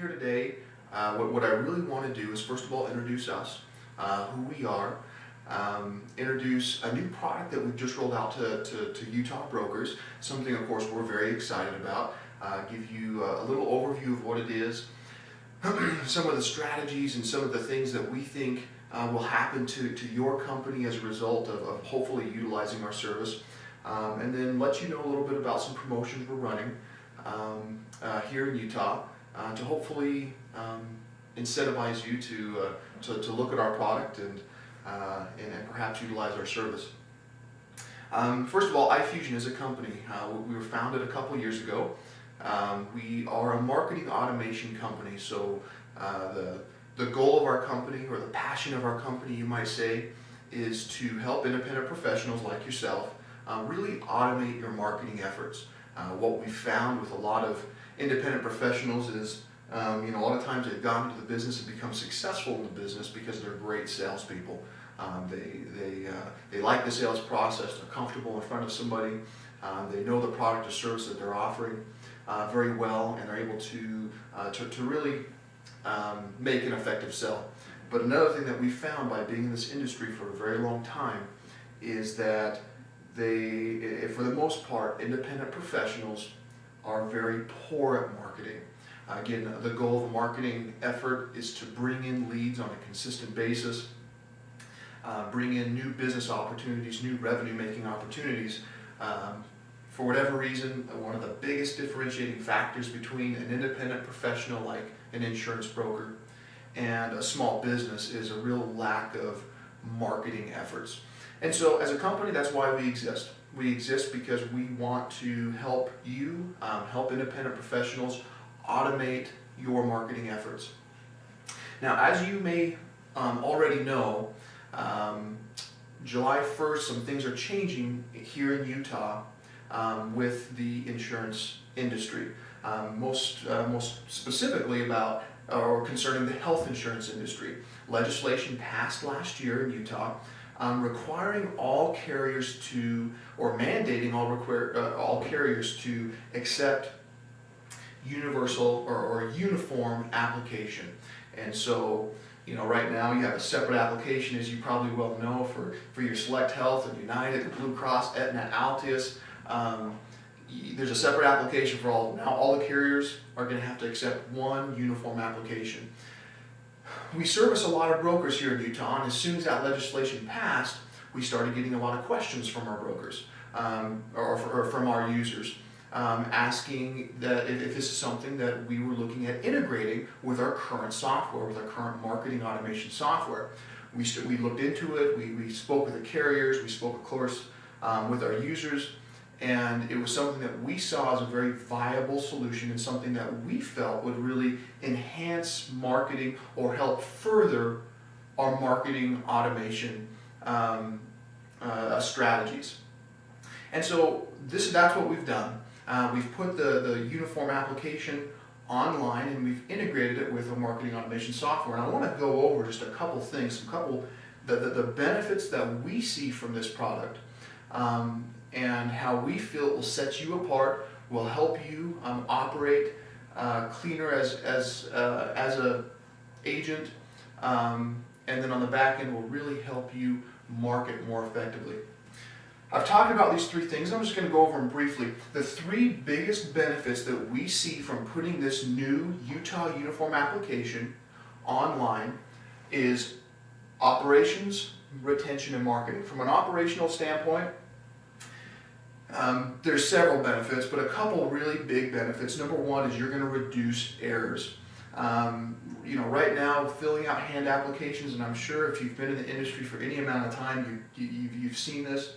here today, what I really want to do is first of all introduce us, who we are, introduce a new product that we've just rolled out to Utah brokers, something of course we're very excited about, give you a little overview of what it is, some of the strategies and some of the things that we think will happen to your company as a result of hopefully utilizing our service, and then let you know a little bit about some promotions we're running here in Utah to hopefully incentivize you to look at our product and perhaps utilize our service. First of all, iFusion is a company. We were founded a couple years ago. We are a marketing automation company, so the goal of our company, or the passion of our company you might say, is to help independent professionals like yourself really automate your marketing efforts. What we've found with a lot of independent professionals is a lot of times they've gone into the business and become successful in the business because they're great salespeople. They like the sales process, they're comfortable in front of somebody, they know the product or service that they're offering very well, and they're able to really make an effective sell. But another thing that we found by being in this industry for a very long time is that for the most part, independent professionals are very poor at marketing. Again, the goal of a marketing effort is to bring in leads on a consistent basis, bring in new business opportunities, new revenue-making opportunities. For whatever reason, one of the biggest differentiating factors between an independent professional like an insurance broker and a small business is a real lack of marketing efforts. And so as a company, that's why we exist. We exist because we want to help you, help independent professionals automate your marketing efforts. Now, as you may already know, July 1st, some things are changing here in Utah with the insurance industry, most specifically about or concerning the health insurance industry. Legislation passed last year in Utah requiring all carriers to, or mandating all carriers to accept universal or uniform application. And so, right now you have a separate application, as you probably well know, for your Select Health and United, Blue Cross, Aetna, Altius. There's a separate application for all of them. Now all the carriers are going to have to accept one uniform application. We service a lot of brokers here in Utah, and as soon as that legislation passed, we started getting a lot of questions from our brokers, or from our users, asking that if this is something that we were looking at integrating with our current software, with our current marketing automation software. We looked into it, we spoke with the carriers, we spoke of course with our users, and it was something that we saw as a very viable solution and something that we felt would really enhance marketing or help further our marketing automation strategies. And so that's what we've done. We've put the uniform application online and we've integrated it with our marketing automation software. And I want to go over just a couple things, the benefits that we see from this product, and how we feel it will set you apart, will help you operate cleaner as a agent, and then on the back end will really help you market more effectively. I've talked about these three things. I'm just going to go over them briefly. The three biggest benefits that we see from putting this new Utah uniform application online is operations, retention, and marketing. From an operational standpoint, there's several benefits, but a couple really big benefits. Number one is you're going to reduce errors. Right now, filling out hand applications, and I'm sure if you've been in the industry for any amount of time, you've seen this.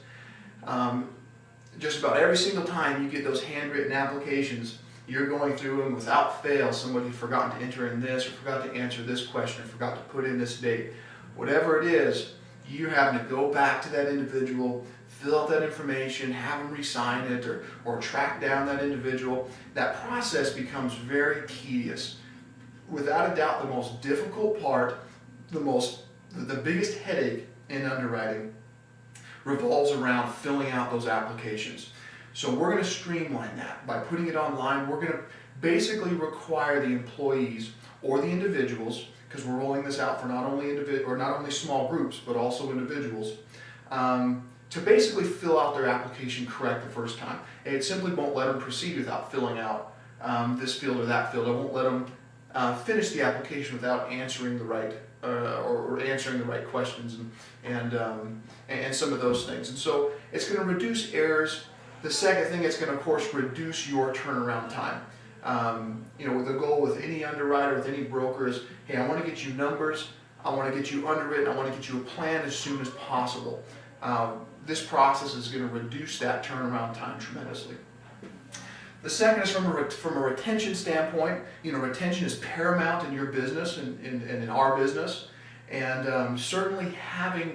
Just about every single time you get those handwritten applications, you're going through them without fail. Somebody had forgotten to enter in this, or forgot to answer this question, or forgot to put in this date. Whatever it is, you're having to go back to that individual, fill out that information, have them re-sign it, or track down that individual. That process becomes very tedious. Without a doubt, the most difficult part, the biggest headache in underwriting revolves around filling out those applications. So we're going to streamline that. By putting it online, we're going to basically require the employees or the individuals, because we're rolling this out for not only small groups, but also individuals, to basically fill out their application correct the first time. It simply won't let them proceed without filling out this field or that field. It won't let them finish the application without answering the right or answering the right questions and some of those things. And so it's going to reduce errors. The second thing, it's going to, of course, reduce your turnaround time. The goal with any underwriter, with any broker is, hey, I want to get you numbers, I want to get you underwritten, I want to get you a plan as soon as possible. This process is going to reduce that turnaround time tremendously. The second is from a retention standpoint. Retention is paramount in your business and in our business. And certainly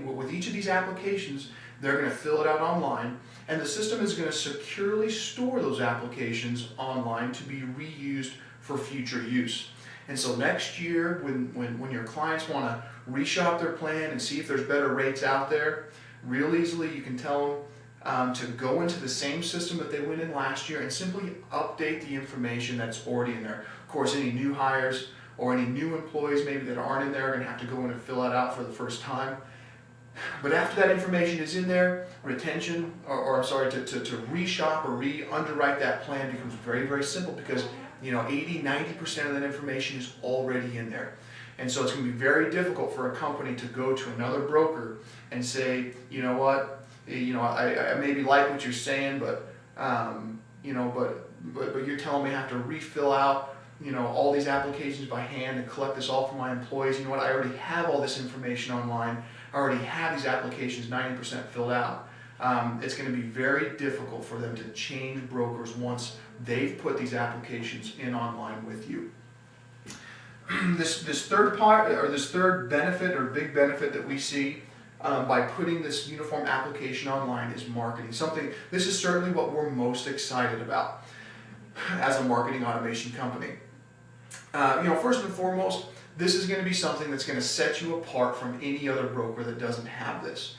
with each of these applications, they're going to fill it out online. And the system is going to securely store those applications online to be reused for future use. And so next year, when your clients want to reshop their plan and see if there's better rates out there, real easily you can tell them to go into the same system that they went in last year and simply update the information that's already in there. Of course, any new hires or any new employees maybe that aren't in there are going to have to go in and fill that out for the first time. But after that information is in there, retention, to reshop or re-underwrite that plan becomes very, very simple, because 80-90% of that information is already in there. And so it's going to be very difficult for a company to go to another broker and say, you know what, I maybe like what you're saying, but you're telling me I have to refill out all these applications by hand and collect this all from my employees. You know what, I already have all this information online. I already have these applications 90% filled out. It's going to be very difficult for them to change brokers once they've put these applications in online with you. This third part, or this third benefit or big benefit that we see by putting this uniform application online is marketing. This is certainly what we're most excited about as a marketing automation company. First and foremost, this is going to be something that's going to set you apart from any other broker that doesn't have this.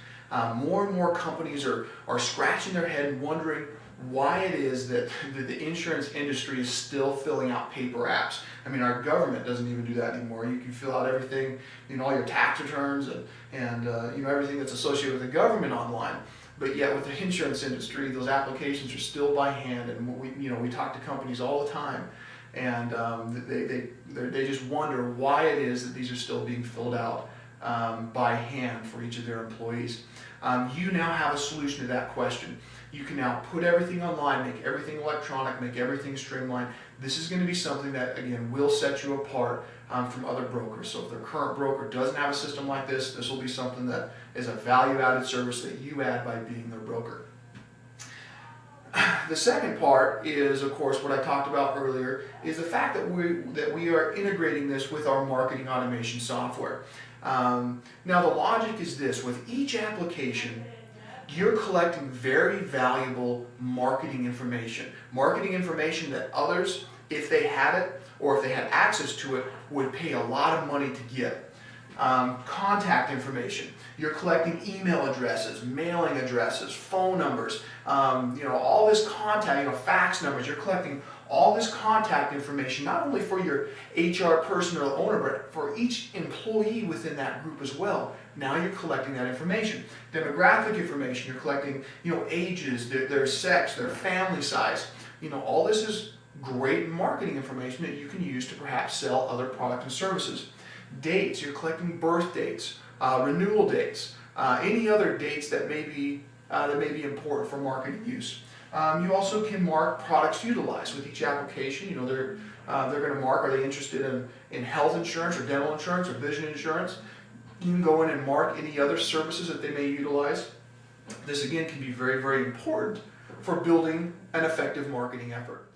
More and more companies are scratching their head and wondering why it is that the insurance industry is still filling out paper apps. I mean, our government doesn't even do that anymore. You can fill out everything, all your tax returns and everything that's associated with the government online. But yet with the insurance industry, those applications are still by hand, and we talk to companies all the time. And they just wonder why it is that these are still being filled out by hand for each of their employees. You now have a solution to that question. You can now put everything online, make everything electronic, make everything streamlined. This is going to be something that, again, will set you apart from other brokers. So if their current broker doesn't have a system like this, this will be something that is a value-added service that you add by being their broker. The second part is, of course, what I talked about earlier, is the fact that we are integrating this with our marketing automation software. Now the logic is this: with each application, you're collecting very valuable marketing information that others, if they had it or if they had access to it, would pay a lot of money to get. Contact information. You're collecting email addresses, mailing addresses, phone numbers, all this contact, fax numbers. You're collecting all this contact information, not only for your HR person or the owner, but for each employee within that group as well. Now you're collecting that information. Demographic information, you're collecting, ages, their sex, their family size. All this is great marketing information that you can use to perhaps sell other products and services. Dates, you're collecting birth dates, renewal dates, any other dates that may be important for marketing use. You also can mark products utilized with each application. They're going to mark, are they interested in health insurance or dental insurance or vision insurance? You can go in and mark any other services that they may utilize. This again can be very, very important for building an effective marketing effort.